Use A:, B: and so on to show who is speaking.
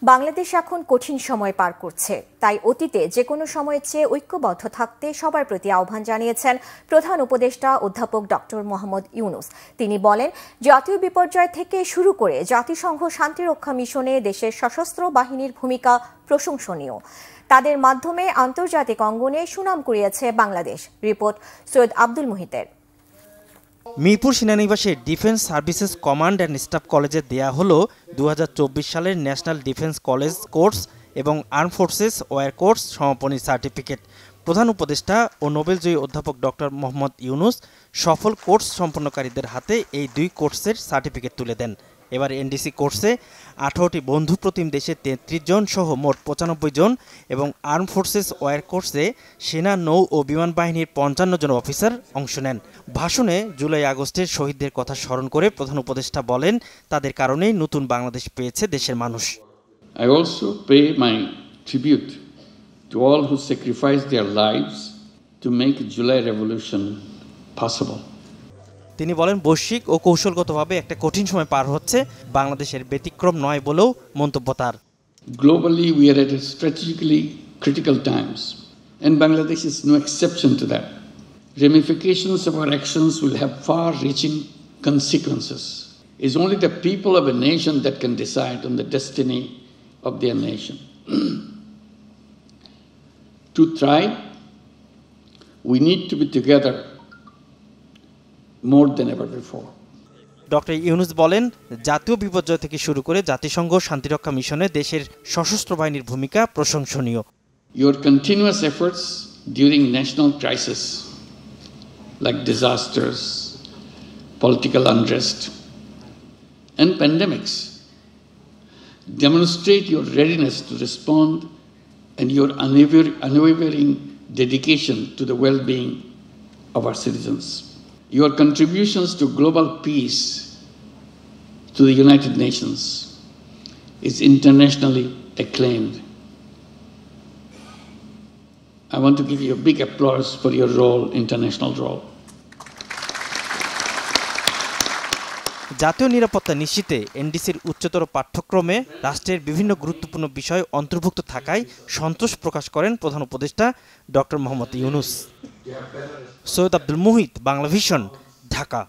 A: বাংলাদেশ এখন কঠিন সময় পার করছে, তাই অতীতে যে কোনো সময়ের চেয়ে ঐক্যবদ্ধ থাকতে সবার প্রতি আহ্বান জানিয়েছেন প্রধান উপদেষ্টা অধ্যাপক ডক্টর মোহাম্মদ ইউনূস। তিনি বলেন, জাতীয় বিপর্যয় থেকে শুরু করে জাতিসংঘ শান্তিরক্ষা মিশনে দেশের সশস্ত্র বাহিনীর ভূমিকা প্রশংসনীয়। তাদের মাধ্যমে আন্তর্জাতিক অঙ্গনে সুনাম কুড়িয়েছে বাংলাদেশ। রিপোর্ট সৈয়দ আব্দুল মুহিতের।
B: মিরপুর সেনানিবাসে defence services command and staff কলেজে দেয়া হলো 2024 সালের ন্যাশনাল ডিফেন্স কলেজ কোর্স এবং আর্ম ফোর্সেস ওয়্যার কোর্স সমাপনী সার্টিফিকেট। প্রধান উপদেষ্টা ও নোবেলজয়ী অধ্যাপক ডক্টর মোহাম্মদ ইউনূস সফল কোর্স সম্পন্নকারীদের হাতে এই দুই কোর্সের সার্টিফিকেট তুলে দেন। এবার এনডিসি কোর্সে 18টি বন্ধু প্রতিম দেশে 33 জন সহ মোট 95 জন এবং আর্ম ফোর্সেস ওয়্যার কোর্সে সেনা, নৌ ও বিমান বাহিনীর 55 জন অফিসার অংশ নেন। ভাষণে জুলাই আগস্টের শহীদদের কথা স্মরণ করে প্রধান উপদেষ্টা বলেন, তাদের কারণেই নতুন বাংলাদেশ পেয়েছে দেশের মানুষ।
C: I also pay my tribute to all who sacrificed their lives to make July Revolution possible.
B: তিনি বলেন, বৈশ্বিক ও কৌশলগতভাবে একটা কঠিন সময় পার হচ্ছে, বাংলাদেশের ব্যতিক্রম নয় বলেও মন্তব্য তার।
C: Globally, we are at a strategically critical times, and Bangladesh is no exception to that. Ramifications of our actions will have far-reaching consequences. It's only the people of a nation that can decide on the destiny of their nation. To thrive, we need to be together more than ever before.
B: Doctor Yunus বলেন, জাতীয় বিপর্যয় থেকে শুরু করে জাতিসংঘ শান্তিরক্ষা মিশনে দেশের সশস্ত্র বাহিনীর ভূমিকা প্রশংসনীয়।
C: Your continuous efforts during national crisis like disasters, political unrest, and pandemics demonstrate your readiness to respond and your unwavering dedication to the well-being of our citizens. Your contributions to global peace to the United Nations is internationally acclaimed. I want to give you a big applause for your role, international role.
B: জাতীয় নিরাপত্তা নিশ্চিতে এনডিসির উচ্চতর পাঠ্যক্রমে রাষ্ট্রের বিভিন্ন গুরুত্বপূর্ণ বিষয় অন্তর্ভুক্ত থাকায় সন্তোষ প্রকাশ করেন প্রধান উপদেষ্টা ডক্টর মোহাম্মদ ইউনূস। সৈয়দ আব্দুল মুহিত, বাংলা ভিশন, ঢাকা।